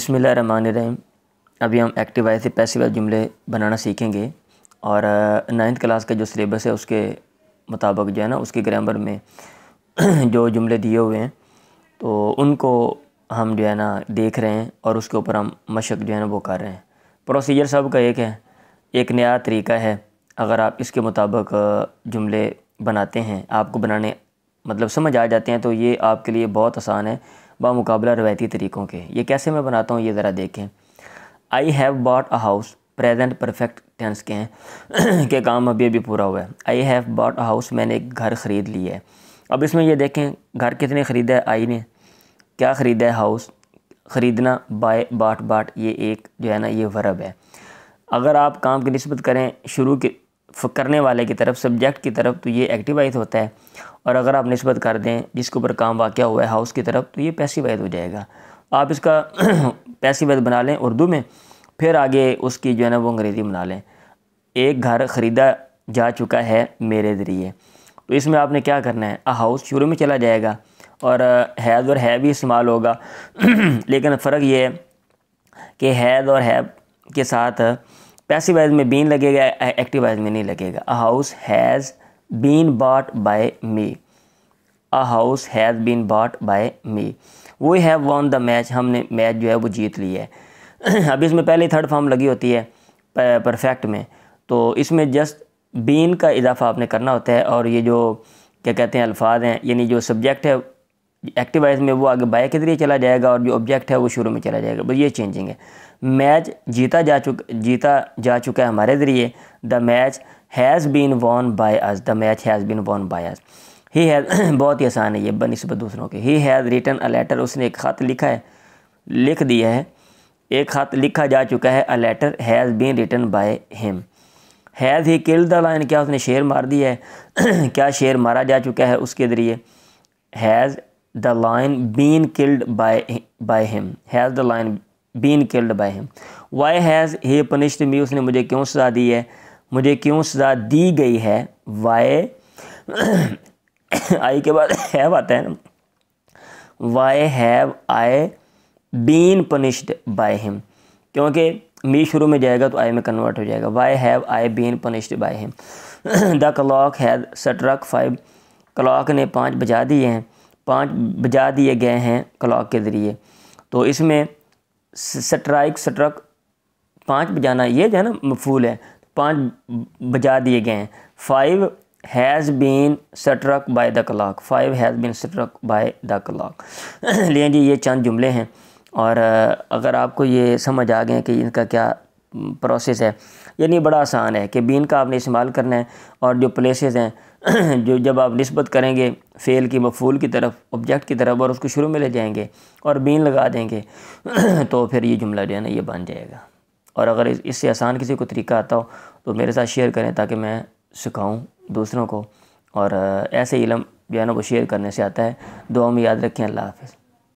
بسم اللہ الرحمن الرحیم۔ ابھی ہم ایکٹیو وائس سے پیسیو وائس جملے بنانا سیکھیں گے، اور 9th کلاس کا جو سلیبس ہے اس کے مطابق جو ہے نا اس کی گرامر میں جو جملے دیے ہوئے ہیں تو ان کو ہم جو ہے نا دیکھ رہے ہیں اور اس کے اوپر ہم مشق جو ہے نا وہ کر رہے ہیں۔ پروسیجر سب کا ایک ہے، ایک نیا طریقہ ہے۔ اگر آپ اس کے مطابق جملے بناتے ہیں، آپ کو بنانے مطلب سمجھ آ جاتے ہیں، تو یہ آپ کے لیے بہت آسان ہے بمقابلہ روایتی طریقوں کے۔ یہ کیسے میں بناتا ہوں یہ ذرا دیکھیں۔ I have bought a house, present perfect tense کے ہیں کہ کام ابھی پورا ہوا ہے۔ آئی ہیو باٹ اے ہاؤس، میں نے ایک گھر خرید لیا ہے۔ اب اس میں یہ دیکھیں گھر کتنے خریدا ہے، آئی نے کیا خریدا ہے، ہاؤس خریدنا، بائی باٹ یہ ایک جو ہے نا یہ ورب ہے۔ اگر آپ کام کی نسبت کریں شروع کے کرنے والے کی طرف، سبجیکٹ کی طرف، تو یہ ایکٹیو وائس ہوتا ہے، اور اگر آپ نسبت کر دیں جس کے اوپر کام واقع ہوا ہے ہاؤس کی طرف، تو یہ پیسیو وائس ہو جائے گا۔ آپ اس کا پیسیو وائس بنا لیں اردو میں، پھر آگے اس کی جو ہے نا وہ انگریزی بنا لیں۔ ایک گھر خریدا جا چکا ہے میرے ذریعے، تو اس میں آپ نے کیا کرنا ہے، ہاؤس شروع میں چلا جائے گا اور ہیز اور ہے بھی استعمال ہوگا لیکن فرق یہ ہے کہ ہیز اور ہے کے ساتھ پیسیو وائس میں بین لگے گا، ایکٹیو وائس میں نہیں لگے گا۔ House has been bought by me, house has been bought by me. We have won the match, ہم نے میچ جو ہے وہ جیت لی ہے۔ اب اس میں پہلے تھرڈ فارم لگی ہوتی ہے پرفیکٹ میں، تو اس میں جسٹ بین کا اضافہ آپ نے کرنا ہوتا ہے، اور یہ جو کیا کہتے ہیں الفاظ ہیں، یعنی جو سبجیکٹ ہے ایکٹیو وائس میں وہ آگے بائی کے ذریعے چلا جائے گا، اور جو آبجیکٹ ہے وہ شروع میں چلا جائے گا، بس یہ چینجنگ ہے۔ میچ جیتا جا چکا ہے ہمارے ذریعے، دا match has been won by us, the match has been won by us. He has بہت ہی آسان ہے یہ بنسبت دوسروں کے۔ He has written a letter, اس نے ایک خط لکھا ہے، لکھ دیا ہے، ایک خط لکھا جا چکا ہے، a letter has been written by him. Has he killed the line, کیا اس نے شیر مار دیا ہے کیا شیر مارا جا چکا ہے اس کے ذریعے۔ Has the line been called by him, has the line been called by him. Why has he punished me, اس نے مجھے کیوں سزا دی ہے، مجھے کیوں سزا دی گئی ہے۔ وائی آئی کے بعد ہیو آتا ہے نا، why have I been punished by ہم، کیونکہ می شروع میں جائے گا تو آئی میں کنورٹ ہو جائے گا۔ Why have I been punished by him. The clock has struck 5، clock نے 5 بجا دیے ہیں، 5 بجا دیے گئے ہیں کلاک کے ذریعے۔ تو اس میں سٹرک 5 بجانا یہ جو ہے نا مفعول ہے، 5 بجا دیے گئے ہیں۔ 5 has been citric by the clock, 5 has been citric by the clock. لیں جی یہ چند جملے ہیں، اور اگر آپ کو یہ سمجھ آ گئے کہ ان کا کیا پروسیس ہے، یعنی بڑا آسان ہے کہ بین کا آپ نے استعمال کرنا ہے، اور جو پلیسز ہیں جو جب آپ نسبت کریں گے فعل کی مفعول کی طرف، آبجیکٹ کی طرف، اور اس کو شروع میں لے جائیں گے اور بین لگا دیں گے تو پھر یہ جملہ جو ہے نا یہ بن جائے گا۔ اور اگر اس سے آسان کسی کو طریقہ آتا ہو تو میرے ساتھ شیئر کریں تاکہ میں سکھاؤں دوسروں کو، اور ایسے علم جو ہے نا وہ شیئر کرنے سے آتا ہے۔ دعاؤں میں یاد رکھیں۔ اللہ حافظ۔